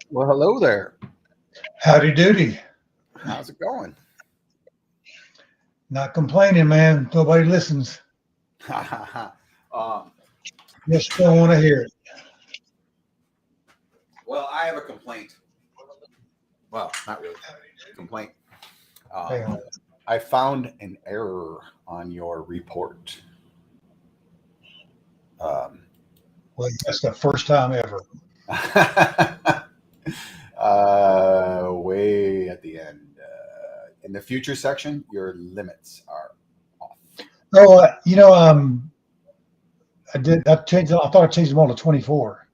Well, hello there. Howdy doody. How's it going? Not complaining, man. Nobody listens. um, Just don't want to hear it. well, I have a complaint. Well, not really complaint. Hang Um, on. I found an error on your report. Um, Well, that's the first time ever. way at the end, in the future section, your limits are off. Oh, I did. I changed. I thought I changed them all to 24.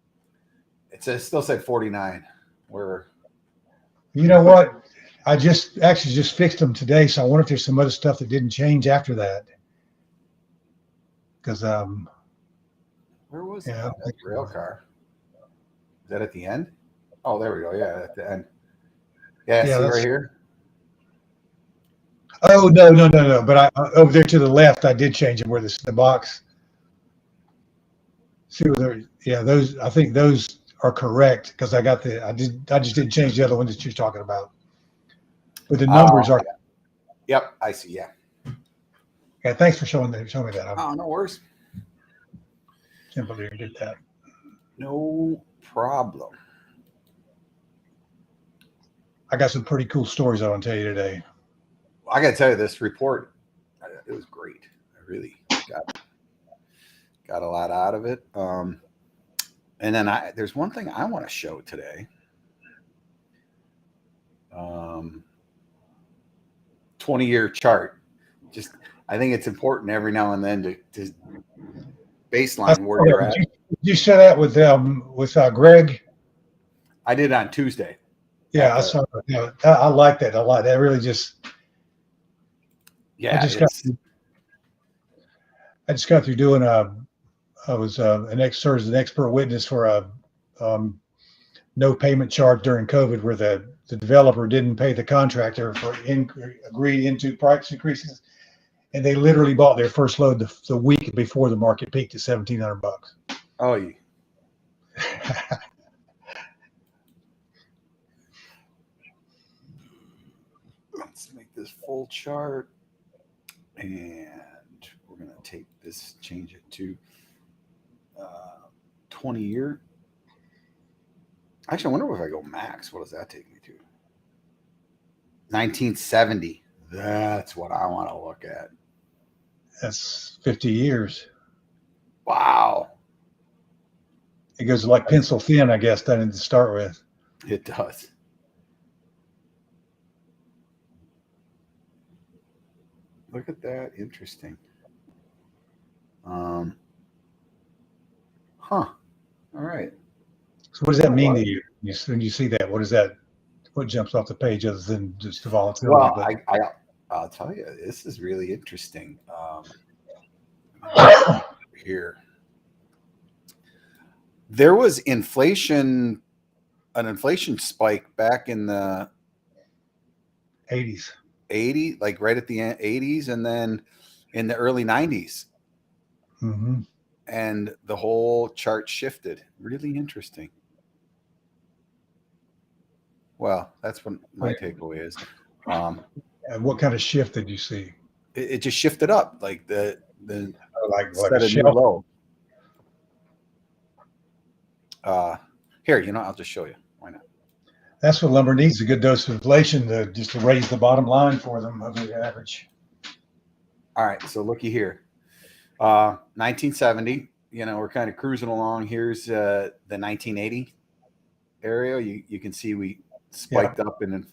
Still said 49. We're You know what? I just fixed them today, so I wonder if there's some other stuff that didn't change after that. Because where was yeah, that? That rail car. Is that at the end? Oh, there we go. Yeah, at the end. Yeah, yeah. see right That's. here? Oh no. But over there to the left, I did change them where the box. See where there? Yeah, those. I think those are correct because I got the. I did. I just didn't change the other one that you're talking about. But the numbers Oh, are. yep, I see. Yeah. Yeah, thanks for showing me that. I Oh, no worries. can't believe you did that. No problem. I got some pretty cool stories I want to tell you today. I got to tell you, this report, it was great. I really got a lot out of it. And then there's one thing I want to show today. Um, 20-year chart. Just, I think it's important every now and then to baseline where you're at. Did you share that with Greg? I did on Tuesday. Yeah, I saw that. Yeah, I like that a lot. That really just. Yeah, I just got through doing I was an expert witness for a no payment charge during COVID, where the developer didn't pay the contractor for agreed into price increases, and they literally bought their first load the week before the market peaked at $1,700. Oh, yeah. Let's make this full chart, and we're going to take this, change it to 20-year. Actually, I wonder if I go max, what does that take me to? 1970. That's what I want to look at. That's 50 years. Wow. It goes like pencil thin, I guess, doesn't it, to start with? It does. Look at that. Interesting. All right. So what does that mean to you when you see that? What is that? What jumps off the page other than just the volatility? Well, But I'll tell you, this is really interesting. Here, there was an inflation spike back in the 80s. 80s, like right at the end 80s, and then in the early 90s. Mm-hmm. And the whole chart shifted. Really interesting. Well, that's what my takeaway is. And what kind of shift did you see? It just shifted up, like the Like set a a new shelf. low. Here, I'll just show you. Why not? That's what lumber needs, a good dose of inflation just to raise the bottom line for them over the average. All right, so looky here. 1970, we're kind of cruising along. Here's the 1980 area. You can see we spiked up in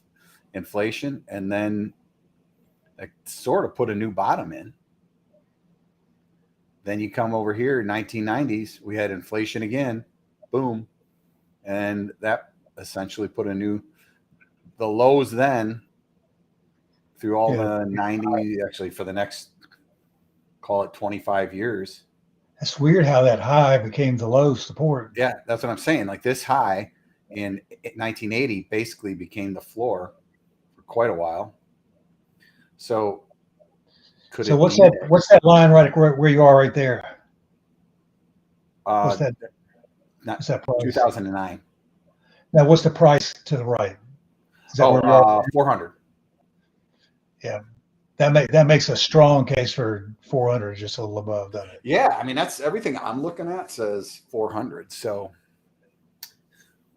inflation, and then that sort of put a new bottom in. Then you come over here, 1990s, we had inflation again, boom, and that essentially put the lows then through all the 90, actually for the next, call it 25 years. That's weird how that high became the low support. Yeah, that's what I'm saying. Like this high in 1980 basically became the floor for quite a while. So what's that line right where you are right there? What's that? Not What's that price? 2009. Now, what's the price to the right? Is that where we are? 400. Yeah, that makes a strong case for 400, just a little above, doesn't it? Yeah, I mean that's everything I'm looking at says 400. So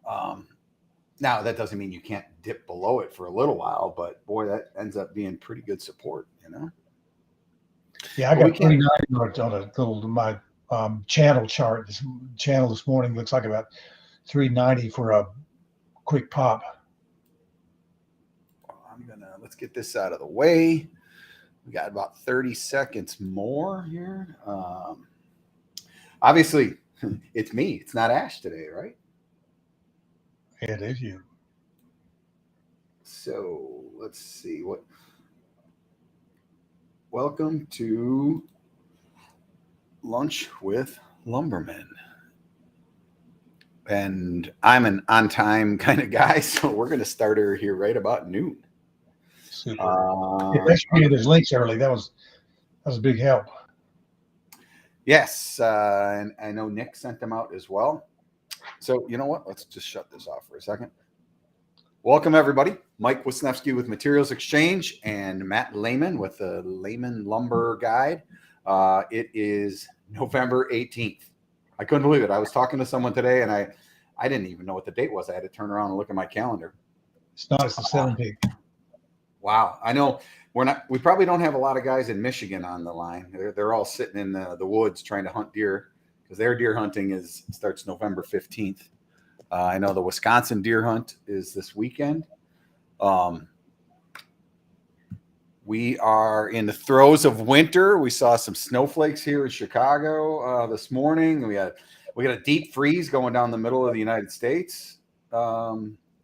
um, now that doesn't mean you can't dip below it for a little while, but boy, that ends up being pretty good support, you know. Yeah, I But we got can't. 390 on a little my channel chart. This channel this morning looks like about 390 for a quick pop. Let's get this out of the way. We got about 30 seconds more here. Obviously, it's me. It's not Ash today, right? It is you. So let's see what. Welcome to Lunch with Lumbermen. And I'm an on-time kind of guy, so we're going to start her here right about noon. Super. Yeah, thanks for getting those links early. That was a big help. Yes, and I know Nick sent them out as well. So you know what? Let's just shut this off for a second. Welcome, everybody. Mike Wisniewski with Materials Exchange and Matt Lehman with the Lehman Lumber Guide. It is November 18th. I couldn't believe it. I was talking to someone today, and I didn't even know what the date was. I had to turn around and look at my calendar. It's not. It's the 17th. Wow. I know we probably don't have a lot of guys in Michigan on the line. They're all sitting in the woods trying to hunt deer because their deer hunting starts November 15th. I know the Wisconsin deer hunt is this weekend. We are in the throes of winter. We saw some snowflakes here in Chicago this morning. We got a deep freeze going down the middle of the United States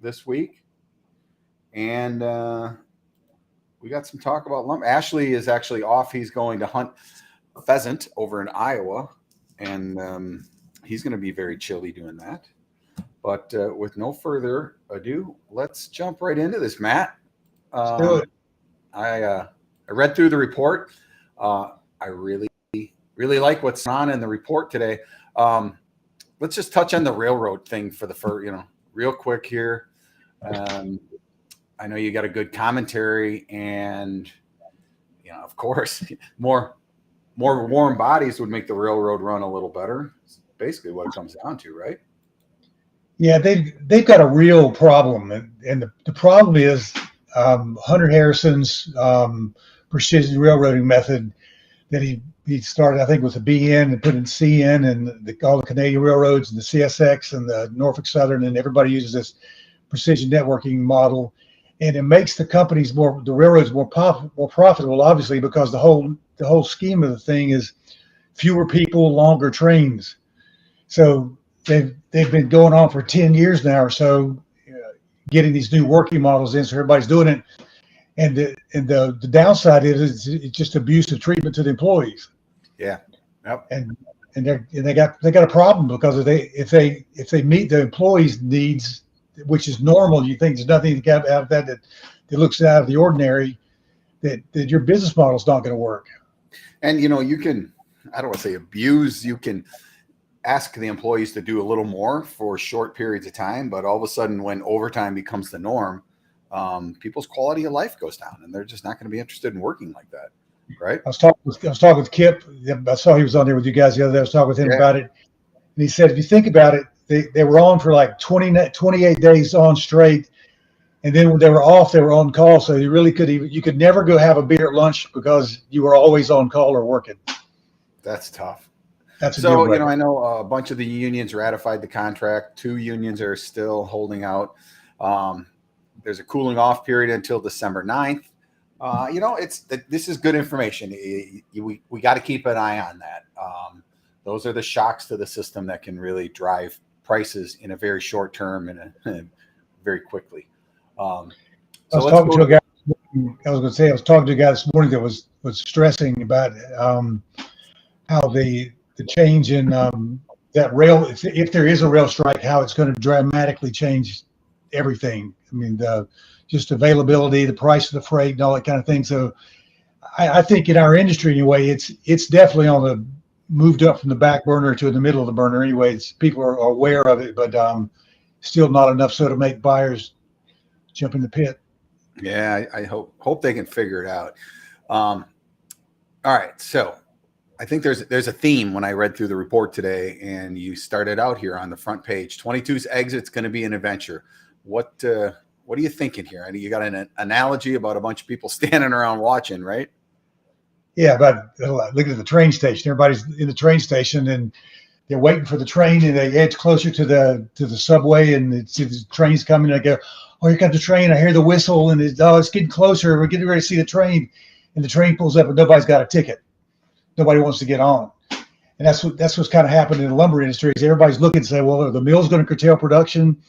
this week. And we got some talk about lumber. Ashley is actually off. He's going to hunt pheasant over in Iowa. And he's going to be very chilly doing that. But with no further ado, let's jump right into this, Matt. Let's do it. I read through the report. I really like what's on in the report today. Let's just touch on the railroad thing real quick here. I know you got a good commentary, and of course, more warm bodies would make the railroad run a little better. It's basically what it comes down to, right? Yeah, they've got a real problem, and the problem is Hunter Harrison's precision railroading method that he started, I think, with a BN and put in CN, and all the Canadian railroads and the CSX and the Norfolk Southern, and everybody uses this precision networking model, and it makes the railroads more profitable, obviously, because the whole scheme of the thing is fewer people, longer trains. So they've been going on for 10 years now or so, getting these new working models in, so everybody's doing it. And the downside is it's just abusive treatment to the employees. Yeah. Yep. And they got a problem because if they meet the employees' needs, which is normal, you think there's nothing out of that looks out of the ordinary, that your business model is not going to work. And you can, I don't want to say abuse, you can ask the employees to do a little more for short periods of time, but all of a sudden when overtime becomes the norm, people's quality of life goes down, and they're just not going to be interested in working like that, right? I was talking with Kip. I saw he was on there with you guys the other day. I was talking with him about it, and he said, if you think about it, they were on for like 28 days on straight, and then when they were off, they were on call. So you could never go have a beer at lunch because you were always on call or working. That's tough. That's so I know a bunch of the unions ratified the contract. 2 unions are still holding out. There's a cooling off period until December 9th. This is good information. We got to keep an eye on that. Those are the shocks to the system that can really drive prices in a very short term and very quickly. I was talking to a guy this morning that was stressing about how the change in that rail, if there is a rail strike, how it's going to dramatically change everything. I mean, just availability, the price of the freight, and all that kind of thing. So I think in our industry anyway, it's definitely moved up from the back burner to the middle of the burner. Anyways, people are aware of it, but still not enough so to make buyers jump in the pit. Yeah, I hope they can figure it out. All right, so I think there's a theme when I read through the report today, and you started out here on the front page. 22's exit's going to be an adventure. What are you thinking here? I mean, you got an analogy about a bunch of people standing around watching, right? Yeah, but look at the train station. Everybody's in the train station, and they're waiting for the train, and they edge closer to the subway, and the train's coming. And I go, oh, here comes the train. I hear the whistle, and it's getting closer. We're getting ready to see the train, and the train pulls up, and nobody's got a ticket. Nobody wants to get on, and that's what's kind of happened in the lumber industry. Is everybody's looking to say, well, are the mills going to curtail production?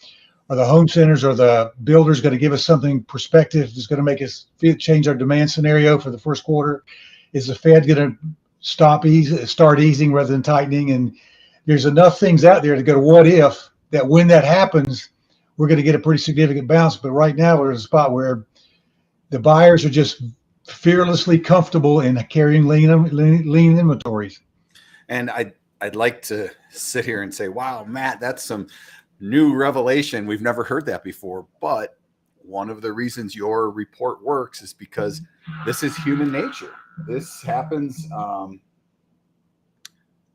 Are the home centers or the builders going to give us something prospective that's going to make us change our demand scenario for the first quarter? Is the Fed going to start easing rather than tightening? And there's enough things out there to go to what if that when that happens, we're going to get a pretty significant bounce. But right now we're in a spot where the buyers are just fearlessly comfortable in carrying lean inventories. And I'd like to sit here and say, wow, Matt, that's some new revelation. We've never heard that before. But one of the reasons your report works is because this is human nature. This happens.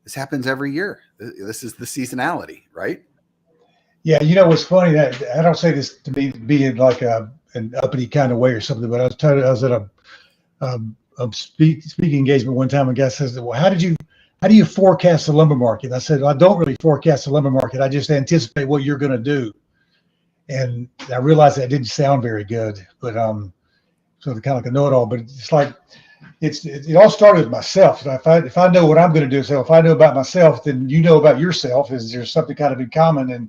This happens every year. This is the seasonality, right? Yeah, you know what's funny? That I don't say this to be being like an uppity kind of way or something, but I was at a speaking engagement one time, and a guy says, "Well, how do you forecast the lumber market?" And I said, I don't really forecast the lumber market. I just anticipate what you're going to do. And I realized that didn't sound very good, but so kind of like a know-it-all. But it's like it all started with myself. If I know what I'm going to do, so if I know about myself, then you know about yourself. Is there something kind of in common? And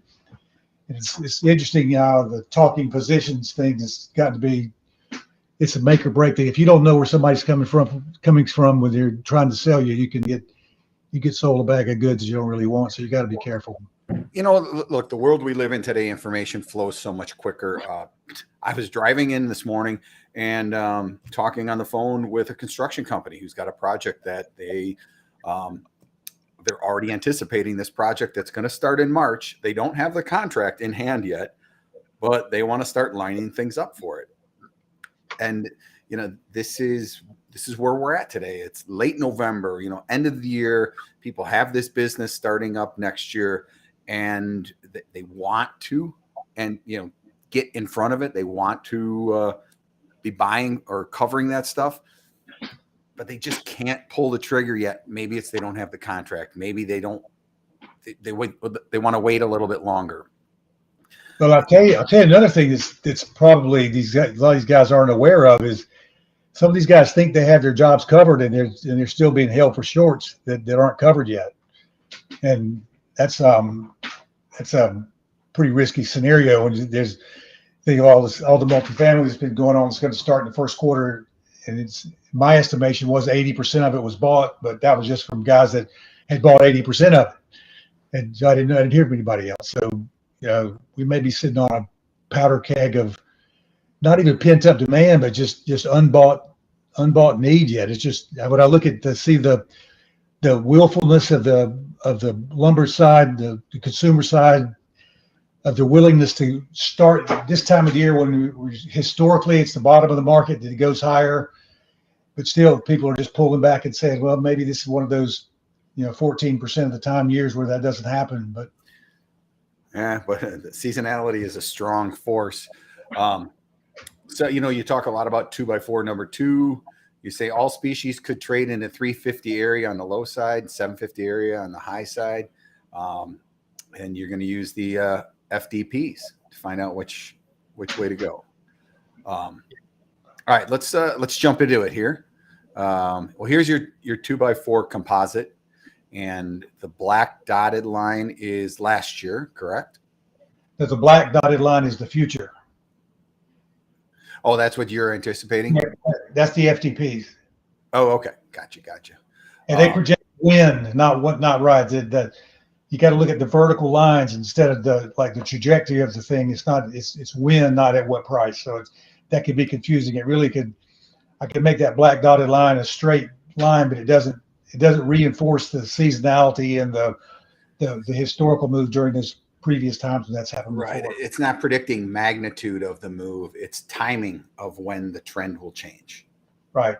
it's interesting how the talking positions thing has gotten to be. It's a make or break thing. If you don't know where somebody's coming from when they're trying to sell you, you get sold a bag of goods you don't really want. So you got to be careful. You know, look, the world we live in today, information flows so much quicker. I was driving in this morning and talking on the phone with a construction company who's got a project that they're already anticipating this project that's going to start in March. They don't have the contract in hand yet, but they want to start lining things up for it. And, you know, this is where we're at today. It's late November, you know, end of the year. People have this business starting up next year, and they want to, and, you know, get in front of it. They want to be buying or covering that stuff, but they just can't pull the trigger yet. Maybe it's they don't have the contract. Maybe they don't. They want to wait a little bit longer. Well, I'll tell you another thing that's probably a lot of these guys aren't aware of is some of these guys think they have their jobs covered, and they're still being held for shorts that aren't covered yet, and that's a pretty risky scenario. And there's think of all the multifamily that's been going on. It's going to start in the first quarter, and it's my estimation was 80% of it was bought, but that was just from guys that had bought 80% of it, and I didn't hear from anybody else. So we may be sitting on a powder keg of not even pent up demand, but just unbought need yet. It's just when I look at to see the willfulness of the lumber side, the consumer side, of the willingness to start this time of the year when historically it's the bottom of the market that it goes higher, but still people are just pulling back and saying, well, maybe this is one of those 14% of the time years where that doesn't happen. But the seasonality is a strong force. So, you talk a lot about 2x4 number 2. You say all species could trade in a 350 area on the low side, 750 area on the high side. And you're going to use the FDPs to find out which way to go. All right, let's jump into it here. Well, here's your 2x4 composite, and the black dotted line is last year, correct? The black dotted line is the future. Oh, that's what you're anticipating? That's the FDPs. Oh, okay. Gotcha. And they project wind, not rides. You got to look at the vertical lines instead of the trajectory of the thing. It's wind, not at what price. So that could be confusing. I could make that black dotted line a straight line, but it doesn't reinforce the seasonality and the historical move during this previous times when that's happened Right. before. It's not predicting magnitude of the move. It's timing of when the trend will change. Right.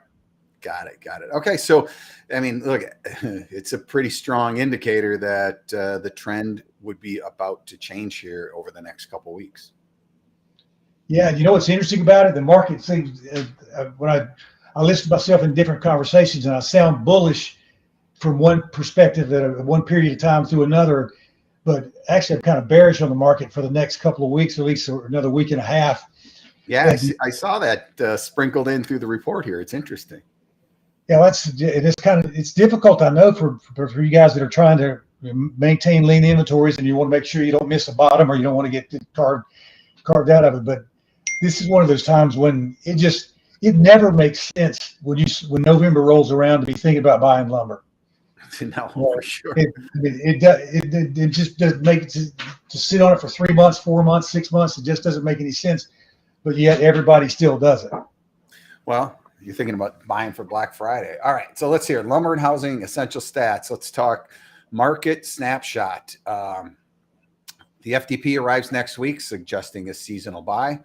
Got it. Got it. Okay. So, I mean, look, it's a pretty strong indicator that the trend would be about to change here over the next couple of weeks. Yeah. You know what's interesting about it? The market seems, when I listen to myself in different conversations and I sound bullish from one perspective at one period of time to another, but actually I'm kind of bearish on the market for the next couple of weeks, at least another week and a half. Yeah, I saw that sprinkled in through the report here. It's interesting. Yeah, it's difficult, I know, for you guys that are trying to maintain lean inventories and you want to make sure you don't miss a bottom or you don't want to get carved out of it. But this is one of those times when it never makes sense when November rolls around to be thinking about buying lumber. No, for sure. It just doesn't make it to sit on it for 3 months, 4 months, 6 months. It just doesn't make any sense. But yet everybody still does it. Well, you're thinking about buying for Black Friday. All right. So let's hear lumber and housing essential stats. Let's talk market snapshot. The FDP arrives next week, suggesting a seasonal buy.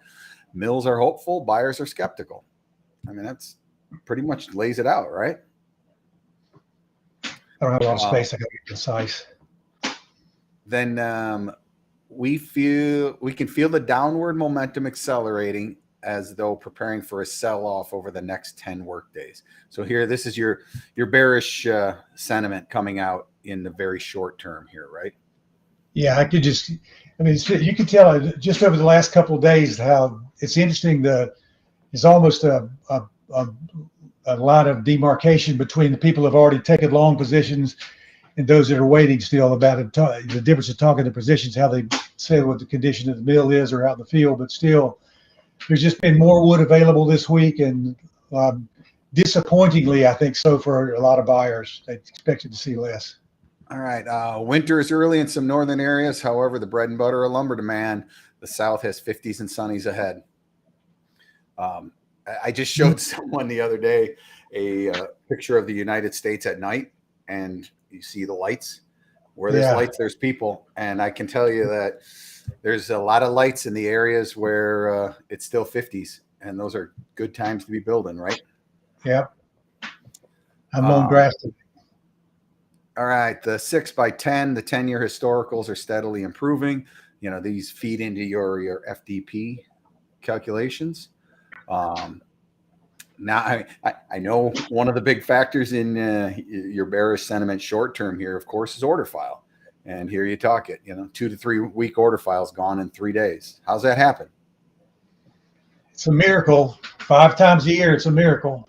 Mills are hopeful. Buyers are skeptical. I mean, that's pretty much lays it out, right? I don't have a lot of space. I got to be concise. Then we can feel the downward momentum accelerating as though preparing for a sell-off over the next 10 work days. So here, this is your bearish sentiment coming out in the very short term here, right? Yeah, you can tell just over the last couple of days how it's interesting. It's almost a lot of demarcation between the people who have already taken long positions and those that are waiting still about it, the difference of talking to positions, how they say what the condition of the mill is or out in the field. But still, there's just been more wood available this week, and disappointingly, I think so for a lot of buyers. They expected to see less. All right. Winter is early in some northern areas. However, the bread and butter of lumber demand, the South has 50s and sunnies ahead. I just showed someone the other day a picture of the United States at night, and you see the lights. Where there's lights, there's people. And I can tell you that there's a lot of lights in the areas where it's still 50s, and those are good times to be building, right? Yeah. I'm mowing grass today. All right. The 6x10, the 10-year historicals are steadily improving. You know, these feed into your FDP calculations. Now, I know one of the big factors in your bearish sentiment short term here, of course, is order file. And here you talk it, 2 to 3 week order files gone in 3 days. How's that happen? It's a miracle. 5 times a year, it's a miracle.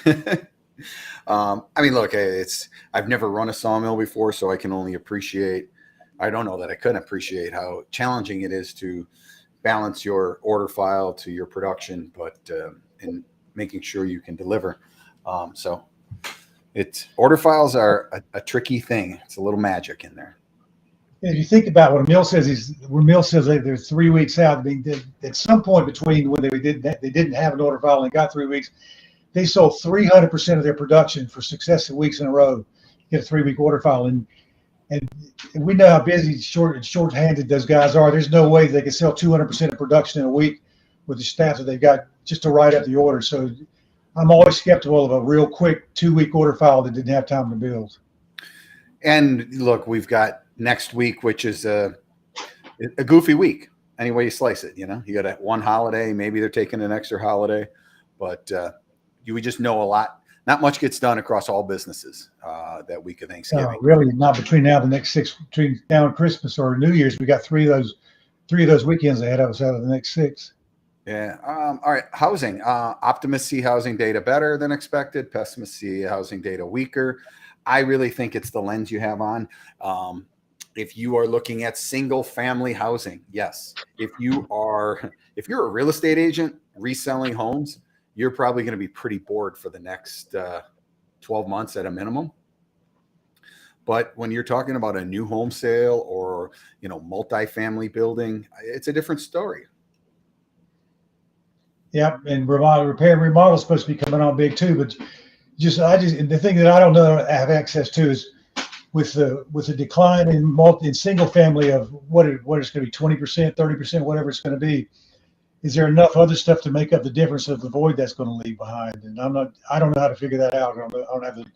I mean, look, I've never run a sawmill before, so I can only appreciate. I don't know that I couldn't appreciate how challenging it is to balance your order file to your production, but in making sure you can deliver. So order files are a tricky thing. It's a little magic in there. If you think about what a mill says, they're 3 weeks out. I mean, at some point between when they didn't have an order file and got 3 weeks, they sold 300% of their production for successive weeks in a row. Get a 3-week order file, and we know how busy, short-handed those guys are. There's no way they can sell 200% of production in a week with the staff that they've got just to write up the order. So I'm always skeptical of a real quick 2-week order file that didn't have time to build. And look, we've got next week, which is a goofy week. Any way you slice it, you got one holiday. Maybe they're taking an extra holiday, but we just know not much gets done across all businesses that week of Thanksgiving. Really not between now and the next 6, between now and Christmas or New Year's. We got three of those weekends ahead of us out of the next 6. Yeah. All right. Housing. Optimists see housing data better than expected. Pessimists see housing data weaker. I really think it's the lens you have on. If you are looking at single family housing, yes. If you're a real estate agent reselling homes, you're probably going to be pretty bored for the next 12 months at a minimum. But when you're talking about a new home sale or, multifamily building, it's a different story. Yeah, and repair and remodel is supposed to be coming on big too. But the thing that I don't know I have access to is with the decline in single family of what it's going to be 20%, 30%, whatever it's going to be. Is there enough other stuff to make up the difference of the void that's going to leave behind? And I don't know how to figure that out. I don't have the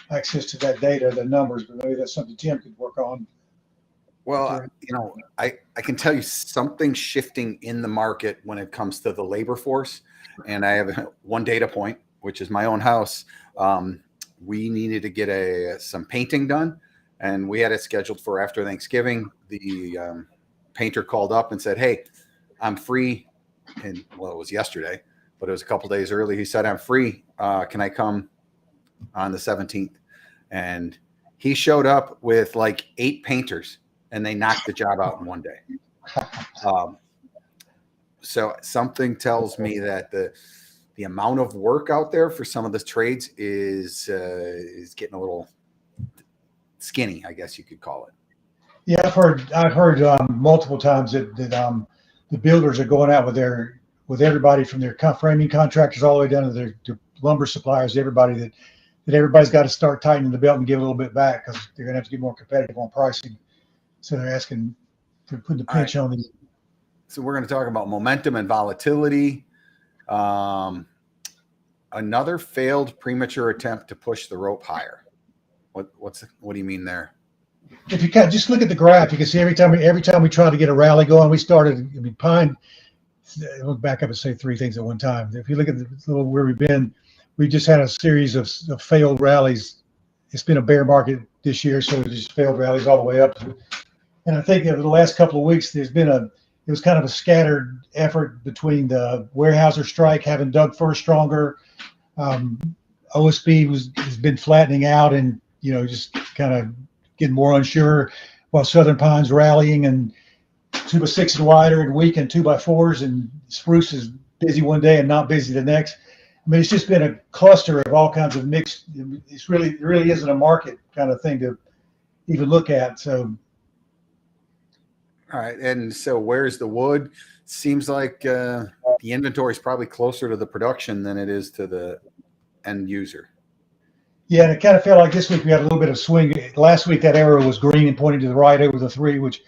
access to that data, the numbers, but maybe that's something Tim could work on. Well, I can tell you something shifting in the market when it comes to the labor force. And I have one data point, which is my own house. We needed to get some painting done, and we had it scheduled for after Thanksgiving. The painter called up and said, "Hey, I'm free." And well, it was yesterday, but it was a couple days early. He said, "I'm free. Can I come on the 17th?" And he showed up with like 8 painters, and they knocked the job out in one day. So something tells me that the amount of work out there for some of the trades is getting a little skinny, I guess you could call it. Yeah, I've heard multiple times that the builders are going out with everybody from their framing contractors all the way down to their lumber suppliers, everybody that everybody's got to start tightening the belt and give a little bit back because they're going to have to get more competitive on pricing. So they're putting the pinch on these. So we're going to talk about momentum and volatility. Another failed premature attempt to push the rope higher. What do you mean there? If you can just look at the graph, you can see every time we try to get a rally going, we started. I mean, Pine. Look back up and say 3 things at one time. If you look at where we've been, we just had a series of failed rallies. It's been a bear market this year, so it's just failed rallies all the way up. And I think over the last couple of weeks, it was kind of a scattered effort between the Weyerhaeuser strike having dug first stronger. OSB has been flattening out and just kind of getting more unsure, while Southern Pine's rallying and 2x6 and wider and weak and 2x4s, and spruce is busy one day and not busy the next. I mean, it's just been a cluster of all kinds of mixed. It really isn't a market kind of thing to even look at. So, all right, and so where's the wood? Seems like the inventory is probably closer to the production than it is to the end user. Yeah, and it kind of felt like this week we had a little bit of swing. Last week that arrow was green and pointing to the right over the 3, which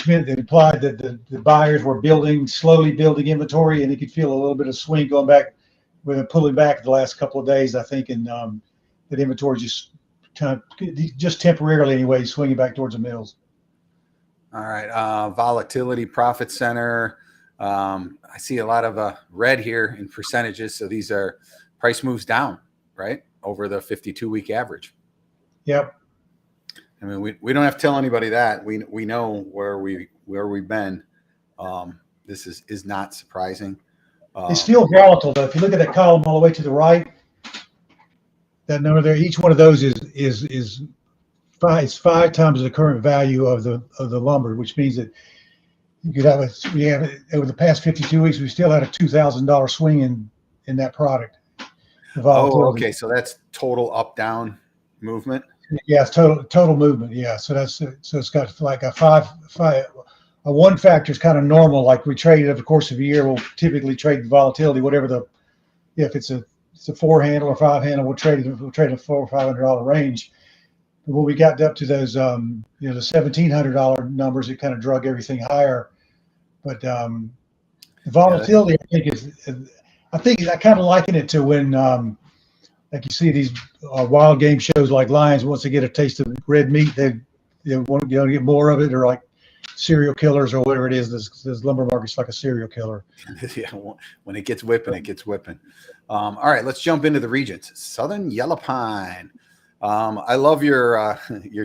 meant it implied that the buyers were slowly building inventory, and you could feel a little bit of swing going back, with pulling back the last couple of days, I think, and that inventory just temporarily anyway, swinging back towards the mills. All right, volatility, profit center. I see a lot of red here in percentages, so these are price moves down, right, over the 52-week average. Yep. I mean, we don't have to tell anybody that. We know where we've been. This is not surprising. It's still volatile though. If you look at that column all the way to the right, that number there, each one of those is 5 times the current value of the lumber, which means that you could we have over the past 52 weeks, we still had a $2,000 swing in that product. Oh, okay. So that's total up down movement. Yeah, it's total movement. Yeah, so it's got like a one factor is kind of normal. Like we trade over the course of a year, we'll typically trade the volatility, whatever if it's a 4 handle or 5 handle, we'll trade a $400 or $500 range. But when we got up to those, the $1,700 numbers, it kind of drug everything higher. But the volatility, I think I kind of liken it to when, like you see these wild game shows like lions, once they get a taste of red meat, they want to get more of it, or like serial killers or whatever it is. This lumber market's like a serial killer. Yeah, when it gets whipping, it gets whipping. All right, let's jump into the regions. Southern yellow pine. I love your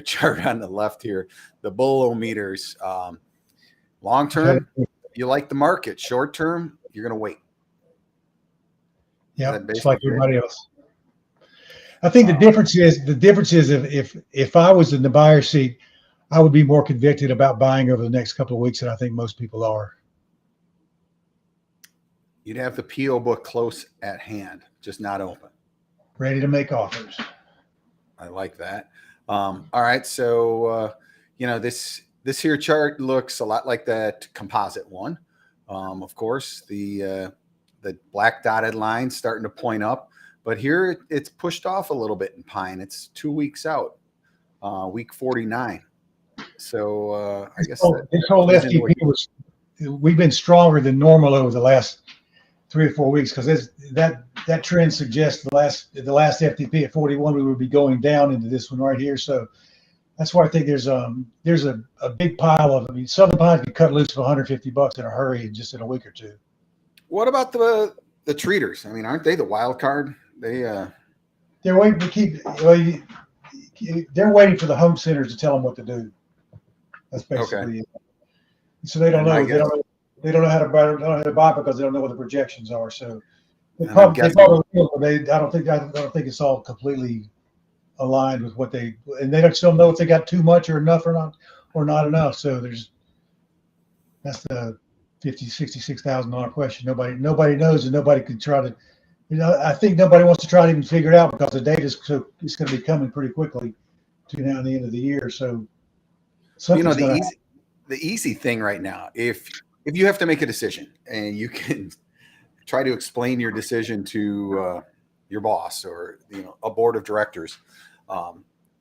chart on the left here, the bullometers. Long term, you like the market. Short term, you're going to wait. Yeah, it's like everybody else. I think the difference is if I was in the buyer's seat, I would be more convicted about buying over the next couple of weeks than I think most people are. You'd have the PO book close at hand, just not open. Ready to make offers. I like that. All right, so this here chart looks a lot like that composite one. Of course, the black dotted line starting to point up, but here it's pushed off a little bit in pine. It's 2 weeks out. week 49. So I guess this whole FTP we've been stronger than normal over the last 3 or 4 weeks, because that trend suggests the last FTP at 41 we would be going down into this one right here. So that's why I think there's a big pile of. I mean, Southern Pine can cut loose for $150 in a hurry, just in a week or two. What about the treaters? I mean, aren't they the wild card? They're waiting to keep. They're waiting for the home centers to tell them what to do. That's basically it. So they don't know. They don't know how to buy. They don't know how to buy because they don't know what the projections are. So they probably will, but I don't think it's all completely aligned with what they, and they don't still know if they got too much or enough or not enough. So that's the $66,000 question. Nobody knows, and nobody can try to. I think nobody wants to try to even figure it out because the data is going to be coming pretty quickly to now the end of the year. So the easy thing right now, if you have to make a decision and you can try to explain your decision to your boss or a board of directors,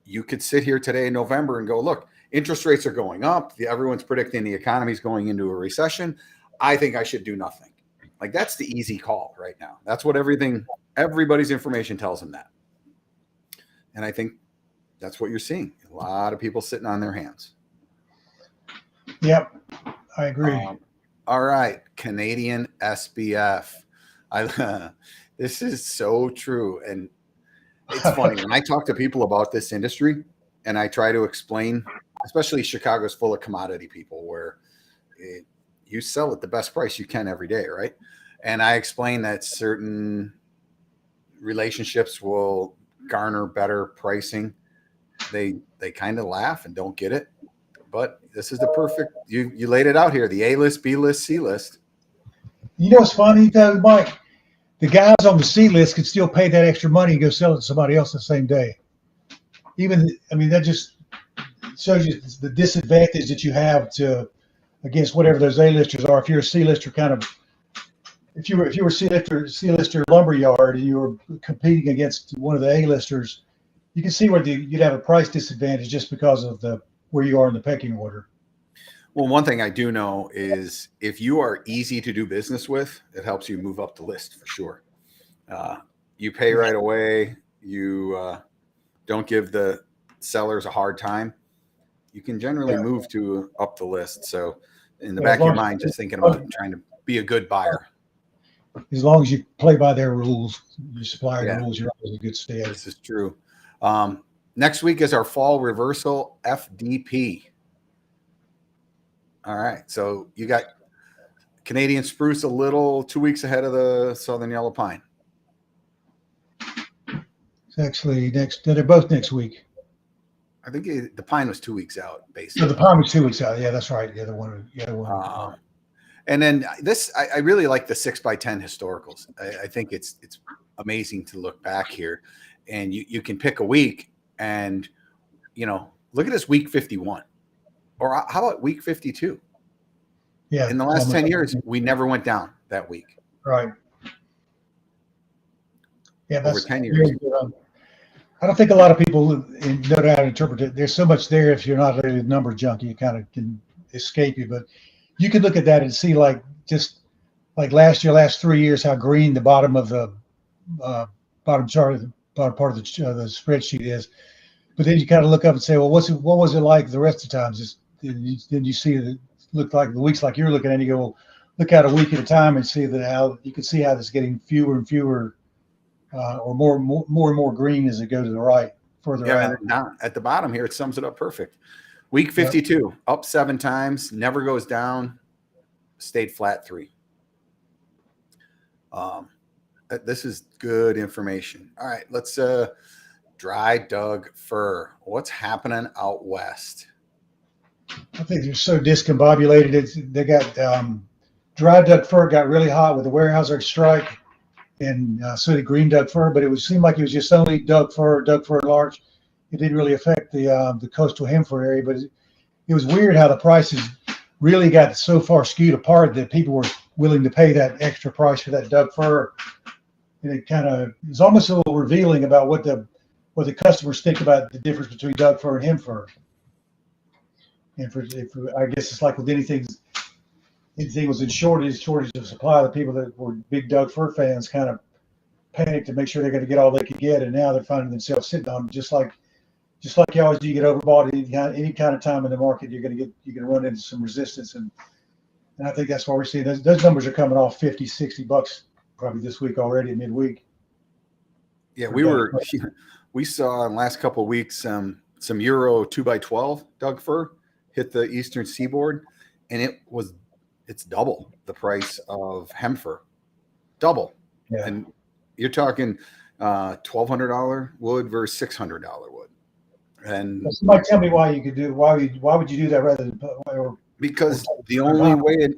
you could sit here today in November and go, look, interest rates are going up. Everyone's predicting the economy is going into a recession. I think I should do nothing. Like, that's the easy call right now. That's what everybody's information tells them that. And I think that's what you're seeing. A lot of people sitting on their hands. Yep, I agree. All right, Canadian SBF. This is so true. And it's funny when I talk to people about this industry and I try to explain, especially Chicago's full of commodity people where you sell at the best price you can every day, right? And I explain that certain relationships will garner better pricing. They kind of laugh and don't get it. But this is the perfect, you laid it out here, the A-list, B-list, C-list. You know what's funny though, Mike? The guys on the C-list could still pay that extra money and go sell it to somebody else the same day. That just shows you the disadvantage that you have against whatever those A-listers are. If you're a C-lister if you were C-lister lumberyard and you were competing against one of the A-listers, you can see where you'd have a price disadvantage just because of where you are in the pecking order. Well, one thing I do know is if you are easy to do business with, it helps you move up the list for sure. You pay right away. You don't give the sellers a hard time. You can generally move up the list. So in the back of your mind, just thinking about trying to be a good buyer. As long as you play by their rules, your supplier rules, you're always in good stead. This is true. Next week is our fall reversal FDP. All right. So you got Canadian spruce 2 weeks ahead of the Southern Yellow Pine. It's actually they're both next week. I think the pine was 2 weeks out, basically. So the pine was 2 weeks out. Yeah, that's right. The other one. And then I really like the 6x10 historicals. I think it's amazing to look back here, and you can pick a week and, look at this week 51, or how about week 52? Yeah. In the last 10 years, we never went down that week. Right. Yeah, that's over 10 years. I don't think a lot of people know how to interpret it. There's so much there. If you're not really a number junkie, you kind of can escape you. But you can look at that and see, just like last 3 years, how green the bottom of the bottom chart of the bottom part of the spreadsheet is. But then you kind of look up and say, well, what was it like the rest of the times? Then you see that it looked like the weeks like you're looking at, and you go, well, look at a week at a time and see how you can see how it's getting fewer and fewer. Or more and more green as it goes to the right, further out. Down at the bottom here, it sums it up perfect. Week 52, up 7 times, never goes down, stayed flat 3. This is good information. All right, let's dry dug fir. What's happening out west? I think they're so discombobulated. They got dry dug fir got really hot with the Weyerhaeuser strike. And so did green Doug fir, but seemed like it was just only Doug fir large. It didn't really affect the coastal hemfir area, but it was weird how the prices really got so far skewed apart that people were willing to pay that extra price for that Doug fir. And it was almost a little revealing about what what the customers think about the difference between Doug fir and hem fir. And I guess it's like with anything was in shortage of supply. The people that were big Doug fir fans kind of panicked to make sure they're going to get all they could get, and now they're finding themselves sitting on them, just like you always do. You get overbought any kind of time in the market, you're going to run into some resistance, and I think that's why we're seeing those numbers are coming off $50-$60 probably this week already at midweek. Yeah, we saw in the last couple of weeks some Euro 2x12 Doug fir hit the eastern seaboard, and it's double the price of hem fir, double. Yeah. And you're talking $1,200 wood versus $600 wood. And somebody tell me why would you do that rather than because the only way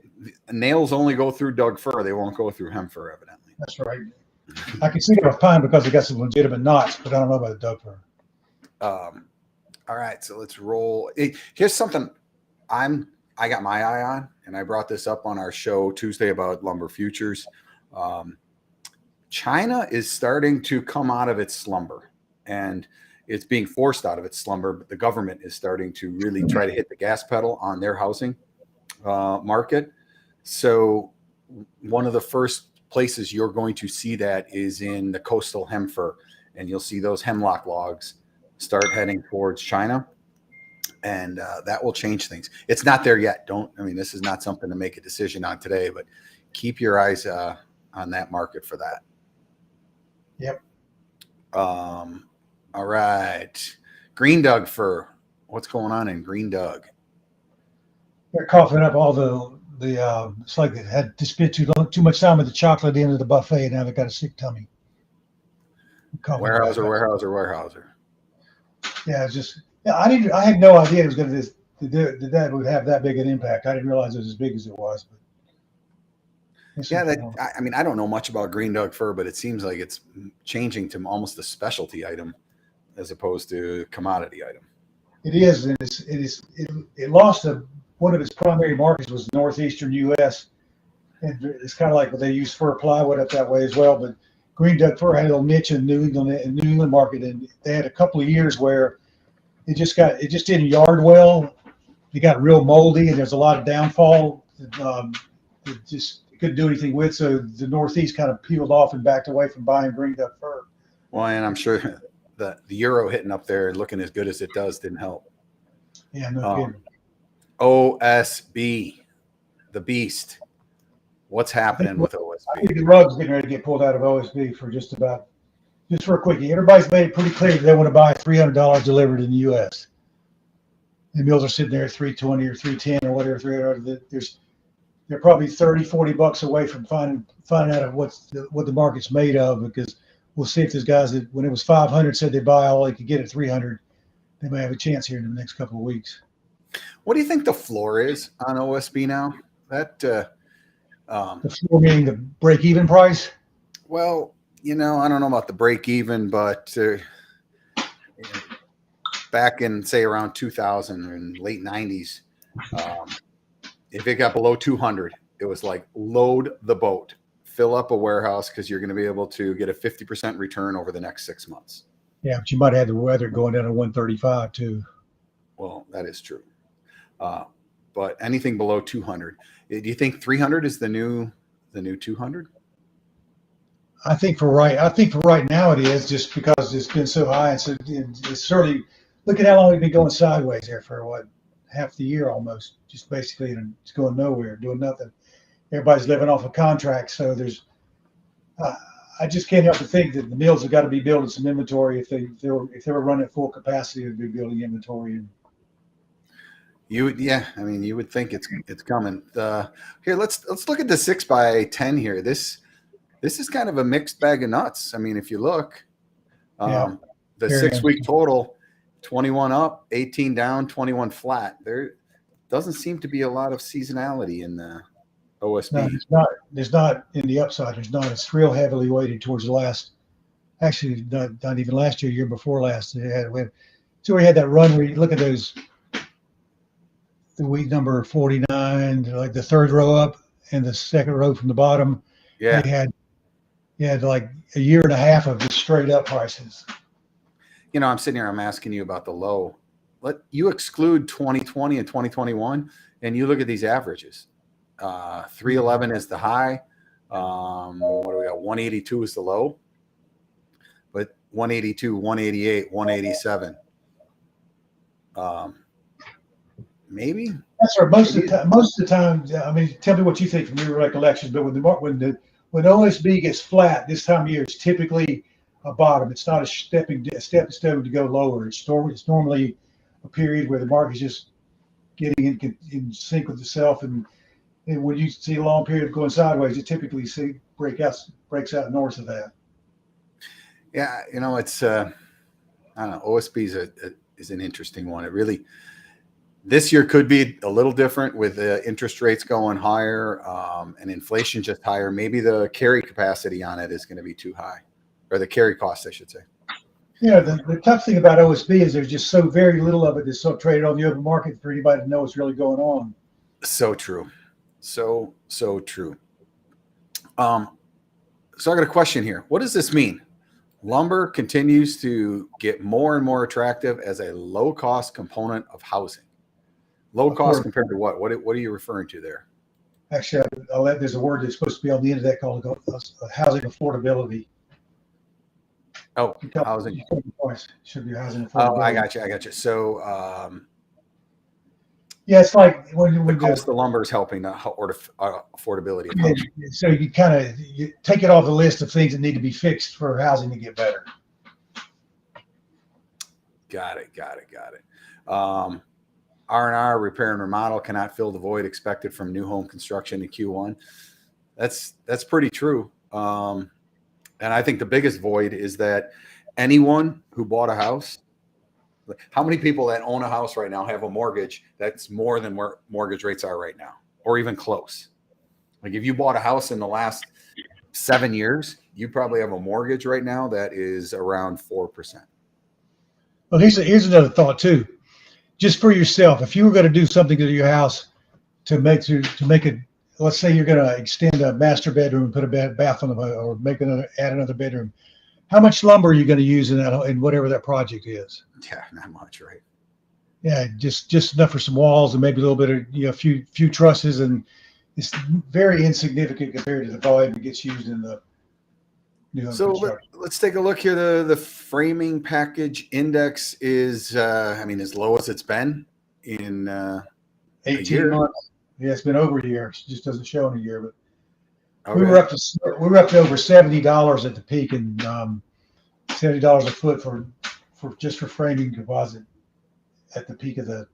nails only go through Doug fir, they won't go through hem fir, evidently. That's right. I can see it with pine because it got some legitimate knots, but I don't know about the Doug fir. All right, so let's roll. Here's something I got my eye on, and I brought this up on our show Tuesday about lumber futures. China is starting to come out of its slumber, and it's being forced out of its slumber, but the government is starting to really try to hit the gas pedal on their housing market. So one of the first places you're going to see that is in the coastal hem fir, and you'll see those hemlock logs start heading towards China, and that will change things. It's not there yet. This is not something to make a decision on today, but keep your eyes on that market for that. Yep. All right. Green Doug fir. What's going on in Green Doug? They're coughing up all the it's like they had to spend too much time with the chocolate at the end of the buffet, and now they've got a sick tummy. Weyerhaeuser. Yeah, it's just I had no idea it was going to that would have that big an impact. I didn't realize it was as big as it was. But I don't know much about Green Doug fir, but it seems like it's changing to almost a specialty item as opposed to commodity item. It is, and it lost one of its primary markets was northeastern U.S. and it's kind of like what they use fir plywood up that way as well. But Green Doug fir had a little niche in New England market, and they had a couple of years where it just didn't yard well. It got real moldy, and there's a lot of downfall. It just couldn't do anything with. So the Northeast kind of peeled off and backed away from buying Green Doug fir. Well, and I'm sure the euro hitting up there and looking as good as it does didn't help. Yeah, no kidding. OSB, the beast. What's happening with OSB? I think the rug's getting ready to get pulled out of OSB just for a quickie. Everybody's made it pretty clear that they want to buy $300 delivered in the U.S. The mills are sitting there at $320 or $310 or whatever. $300. They're probably $30-$40 away from finding out what the market's made of, because we'll see if there's guys that when it was $500 said they buy all they could get at $300. They may have a chance here in the next couple of weeks. What do you think the floor is on OSB now? The floor meaning the break-even price? Well, I don't know about the break-even, but back in, say, around 2000 and late 90s, if it got below 200, it was like load the boat, fill up a warehouse, because you're going to be able to get a 50% return over the next 6 months. Yeah, but you might have the weather going down to 135 too. Well, that is true. But anything below 200, do you think 300 is the new 200? I think for right now it is, just because it's been so high. And so it's certainly, look at how long we've been going sideways there for half the year almost, just basically, and it's going nowhere, doing nothing. Everybody's living off of contracts. So I just can't help but think that the mills have got to be building some inventory. If they were running at full capacity, they'd be building inventory. And you would think it's coming. Here, let's look at the 6x10 here. This is kind of a mixed bag of nuts. I mean, if you look, the 6 week total, 21 up, 18 down, 21 flat. There doesn't seem to be a lot of seasonality in the OSB. No, there's not in the upside. There's not. It's real heavily weighted towards the last. Actually, not even last year before last. So we had that run where you look at those. The week number 49, like the third row up and the second row from the bottom. Yeah. You had like a year and a half of just straight up prices. I'm sitting here, I'm asking you about the low. Let you exclude 2020 and 2021, and you look at these averages. 311 is the high. What do we got? 182 is the low, but 182, 188, 187. Maybe That's right. Most of the time, I mean, tell me what you think from your recollections. But when OSB gets flat this time of year, it's typically a bottom. It's not a stepping stone to go lower. It's normally a period where the market's just getting in sync with itself. And when you see a long period going sideways, you typically see breaks out north of that. Yeah, it's I don't know. OSB is an interesting one. It really. This year could be a little different with interest rates going higher and inflation just higher. Maybe the carry capacity on it is going to be too high, or the carry cost, I should say. Yeah, the tough thing about OSB is there's just so very little of it that's so traded on the open market for anybody to know what's really going on. So true. So true. So I got a question here. What does this mean? Lumber continues to get more and more attractive as a low-cost component of housing. Low cost compared to what? What are you referring to there? Actually, there's a word that's supposed to be on the end of that called housing affordability. Oh, housing. Should be housing affordability. Oh, I got you. So, yeah, it's like when the cost of lumber is helping the affordability. So you take it off the list of things that need to be fixed for housing to get better. Got it. R&R, repair and remodel, cannot fill the void expected from new home construction in Q1. That's pretty true. And I think the biggest void is that anyone who bought a house, how many people that own a house right now have a mortgage that's more than where mortgage rates are right now, or even close? Like if you bought a house in the last 7 years, you probably have a mortgage right now that is around 4%. Well, here's another thought too. Just for yourself, if you were going to do something to your house to make it, let's say you're going to extend a master bedroom and put a bath on or add another bedroom, how much lumber are you going to use in whatever that project is? Yeah, not much, right? Yeah, just enough for some walls and maybe a little bit of a few trusses, and it's very insignificant compared to the volume that gets used in the new home construction. Let's take a look here. The framing package index is, as low as it's been in 18 months. Yeah, it's been over a year. It just doesn't show in a year, but okay. we were up to over $70 at the peak, and $70 a foot for framing composite at the peak of the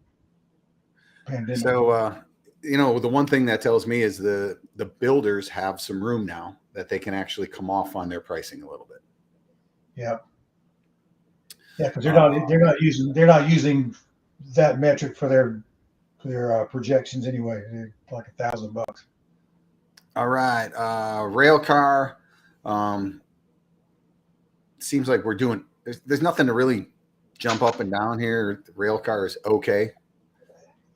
pandemic. So the one thing that tells me is the builders have some room now that they can actually come off on their pricing a little bit. Yeah, because they're not using that metric for their projections anyway. They're like $1,000. All right, rail car. Seems like we're doing. There's nothing to really jump up and down here. The rail car is okay.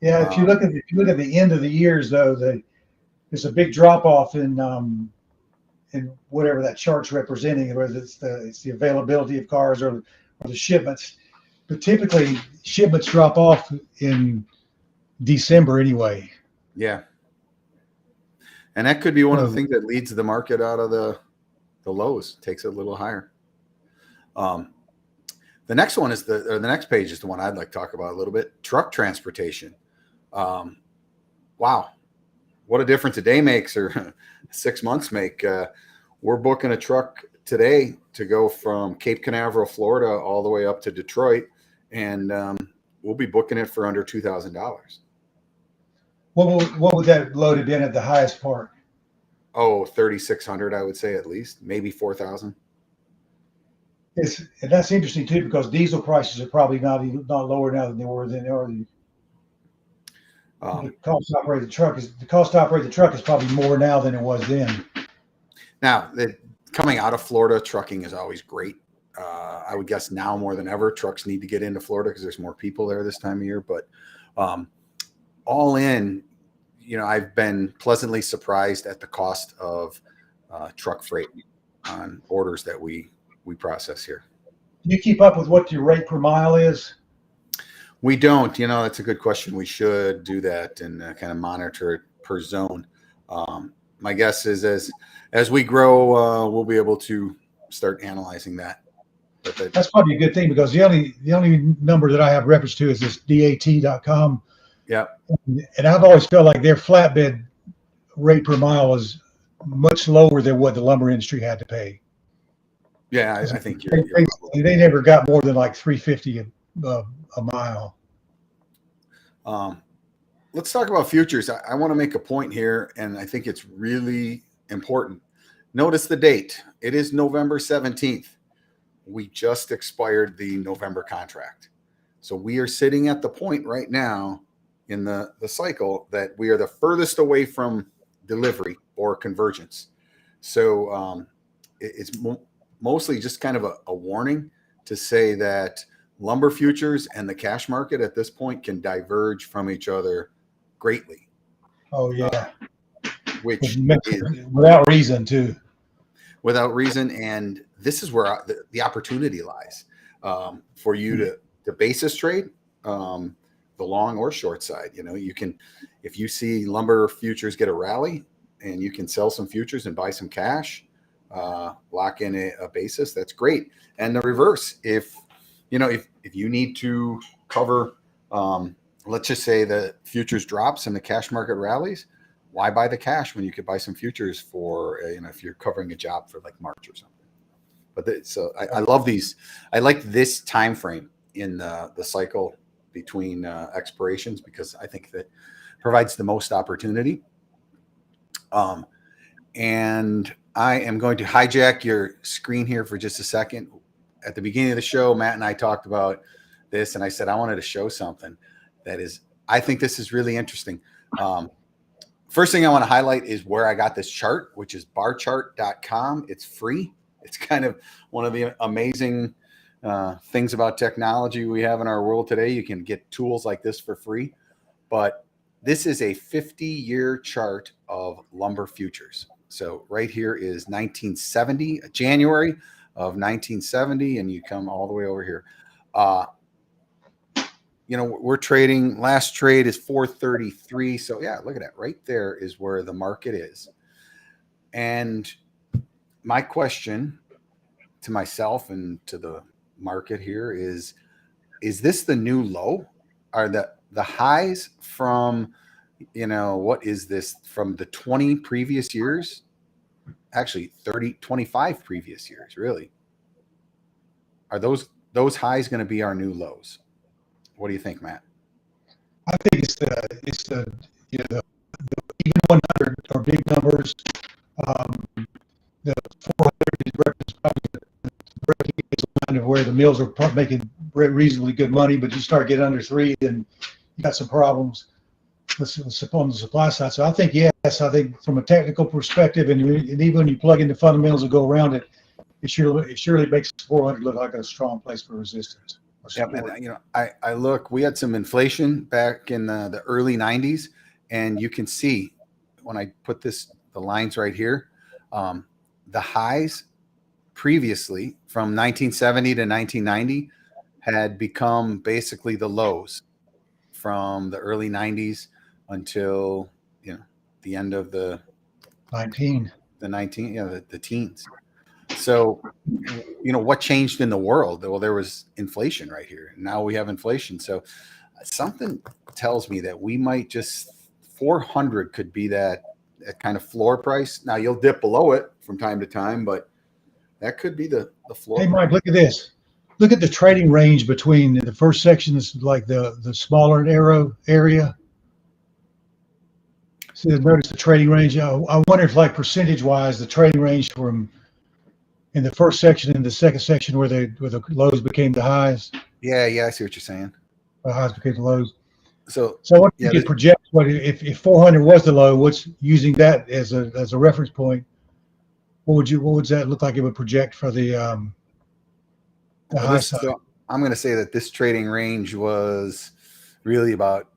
Yeah, if you look at the end of the years though, there's a big drop off in whatever that chart's representing, whether it's the availability of cars or the shipments. But typically shipments drop off in December anyway. Yeah. And that could be one of the things that leads the market out of the lows, takes it a little higher. The next one is the next page is the one I'd like to talk about a little bit. Truck transportation. Wow. What a difference a day makes or 6 months make. We're booking a truck today to go from Cape Canaveral, Florida, all the way up to Detroit. And we'll be booking it for under $2,000. What would that load have been at the highest part? Oh, 3,600, I would say at least, maybe 4,000. And that's interesting too, because diesel prices are probably not lower now than they were then. The cost to operate the truck is probably more now than it was then. Now, coming out of Florida, trucking is always great. I would guess now more than ever, trucks need to get into Florida because there's more people there this time of year. But all in, I've been pleasantly surprised at the cost of truck freight on orders that we process here. Do you keep up with what your rate per mile is? We don't. That's a good question. We should do that and kind of monitor it per zone. My guess is as we grow, we'll be able to start analyzing that. But That's probably a good thing because the only number that I have reference to is this DAT.com. yeah, And I've always felt like their flatbed rate per mile was much lower than what the lumber industry had to pay. yeah, I think They never got more than like $3.50 a mile. Let's talk about futures. I want to make a point here, and I think it's really important. Notice the date. It is November 17th. We just expired the November contract. So we are sitting at the point right now in the cycle that we are the furthest away from delivery or convergence. So it's mostly just kind of a warning to say that lumber futures and the cash market at this point can diverge from each other greatly. Oh yeah, Which is without reason too. Without reason, and this is where the opportunity lies for you to basis trade the long or short side. You can, if you see lumber futures get a rally, and you can sell some futures and buy some cash, lock in a basis. That's great. And the reverse, if you need to cover, let's just say the futures drops and the cash market rallies, why buy the cash when you could buy some futures for, if you're covering a job for like March or something. But so I love these. I like this time frame in the cycle between expirations because I think that provides the most opportunity. And I am going to hijack your screen here for just a second. At the beginning of the show, Matt and I talked about this, and I said I wanted to show something that is, I think this is really interesting. First thing I want to highlight is where I got this chart, which is barchart.com. It's free. It's kind of one of the amazing things about technology we have in our world today. You can get tools like this for free, but this is a 50-year chart of lumber futures. So right here is 1970, January of 1970, and you come all the way over here. We're trading, last trade is 433. So yeah, look at that. Right there is where the market is. And my question to myself and to the market here is this the new low? Are the highs from, what is this, from the 20 previous years? Actually 30, 25 previous years, really. Are those highs going to be our new lows? What do you think, Matt? I think it's the even 100 are big numbers. The 400 is probably the line of where the mills are making reasonably good money, but you start getting under 3, then you got some problems on the supply side. So I think yes, I think from a technical perspective, and even when you plug in the fundamentals that go around it, it surely makes 400 look like a strong place for resistance. Yep, and I look. We had some inflation back in the early '90s, and you can see when I put the lines right here, the highs previously from 1970 to 1990 had become basically the lows from the early '90s until the end of the 19, the teens. So, what changed in the world? Well, there was inflation right here. Now we have inflation. So something tells me that we might 400 could be that kind of floor price. Now you'll dip below it from time to time, but that could be the floor. Hey, Mike, look at this. Look at the trading range between the first section is like the smaller arrow area. See, notice the trading range. I wonder if, like, percentage-wise, the trading range from in the first section and the second section where the lows became the highs. Yeah, I see what you're saying. The highs became the lows. So what you could project? What if 400 was the low? What's using that as a reference point? What would that look like? It would project for the high side. So I'm going to say that this trading range was really about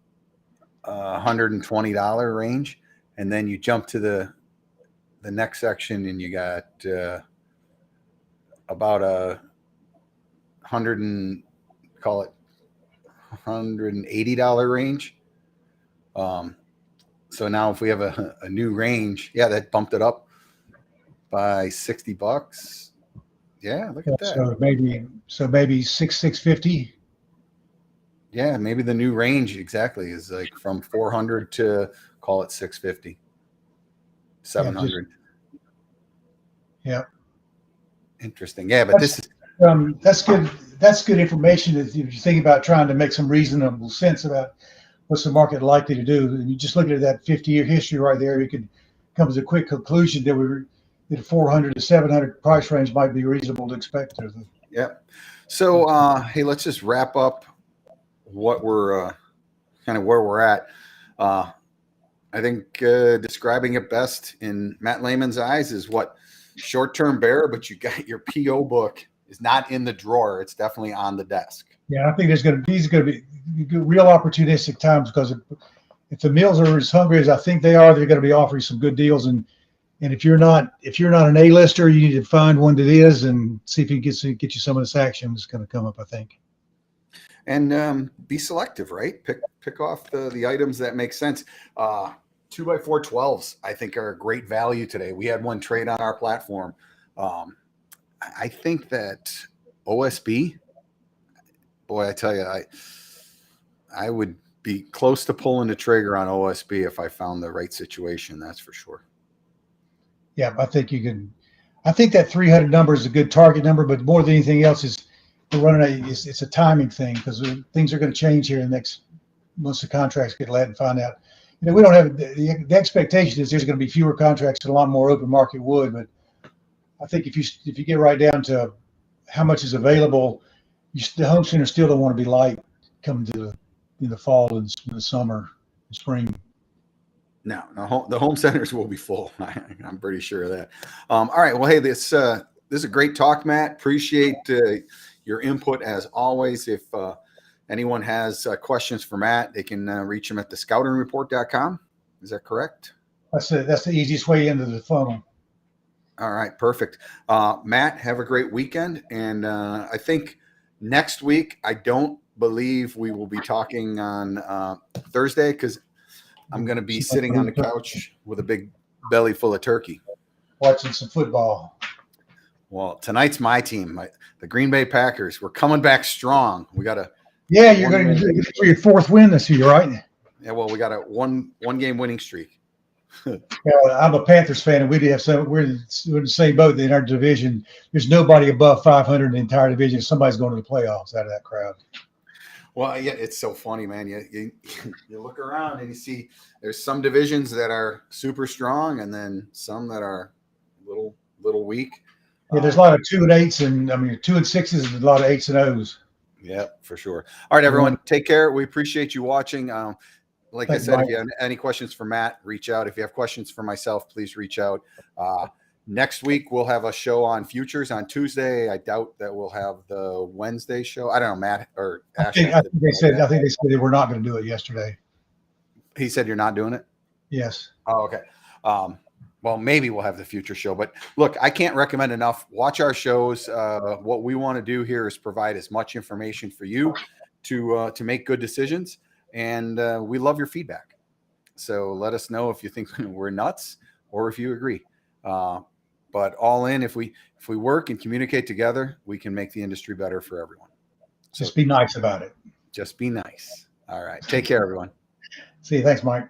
$120 range, and then you jump to the next section and you got about hundred and call it $180 range. So now if we have a new range, yeah, that bumped it up by $60. Yeah, look at that. So maybe 650. Yeah, maybe the new range exactly is like from 400 to call it 650, 700. Yeah. Interesting. Yeah, but that's good. That's good information if you think about trying to make some reasonable sense about what's the market likely to do. And you just look at that 50-year history right there, you could come to a quick conclusion that a 400 to 700 price range might be reasonable to expect. Yeah. So, hey, let's just wrap up what we're kind of where we're at. I think describing it best in Matt Lehman's eyes is what short-term bear, but you got your PO book is not in the drawer. It's definitely on the desk. Yeah, I think these are going to be real opportunistic times because if the mills are as hungry as I think they are, they're going to be offering some good deals. And if you're not an A-lister, you need to find one that is and see if you can get you some of this action that's going to come up, I think. And be selective, right? Pick off the items that make sense. 2x4 12s, I think, are a great value today. We had one trade on our platform. I think that OSB, boy, I tell you, I would be close to pulling the trigger on OSB if I found the right situation. That's for sure. Yeah, I think you can. I think that 300 number is a good target number, but more than anything else is we're running it's a timing thing because things are going to change here in the next once the contracts get let and find out. You know, we don't have the expectation is there's going to be fewer contracts and a lot more open market wood, but I think if you get right down to how much is available, the home centers still don't want to be light coming to the fall and the summer and spring. No, the home centers will be full. I'm pretty sure of that. All right. Well, hey, this is a great talk, Matt. Appreciate your input as always. If anyone has questions for Matt, they can reach him at thescoutingreport.com. Is that correct? That's the easiest way into the funnel. All right, perfect. Matt, have a great weekend. And I think next week, I don't believe we will be talking on Thursday because I'm going to be sitting on the couch with a big belly full of turkey. Watching some football. Well, tonight's my team, the Green Bay Packers. We're coming back strong. We got you're going to do your fourth win this year, right? Yeah, well, we got a one game winning streak. Yeah, I'm a Panthers fan, and we're in the same boat in our division. There's nobody above 500 in the entire division. Somebody's going to the playoffs out of that crowd. Well, yeah, it's so funny, man. You look around and you see there's some divisions that are super strong, and then some that are little weak. Yeah, there's a lot of 2 and 8s, and 2 and 6s, and a lot of 8s and O's. Yeah, for sure. All right, everyone, take care. We appreciate you watching. Like I said, if you have any questions for Matt, reach out. If you have questions for myself, please reach out. Next week, we'll have a show on futures on Tuesday. I doubt that we'll have the Wednesday show. I don't know, Matt or Ash. I think they said they were not going to do it yesterday. He said you're not doing it? Yes. Oh, okay. Well, maybe we'll have the future show. But look, I can't recommend enough. Watch our shows. What we want to do here is provide as much information for you to make good decisions. And we love your feedback. So let us know if you think we're nuts or if you agree. But all in, if we work and communicate together, we can make the industry better for everyone. So just be nice about it. Just be nice. All right. Take care, everyone. See you. Thanks, Mike.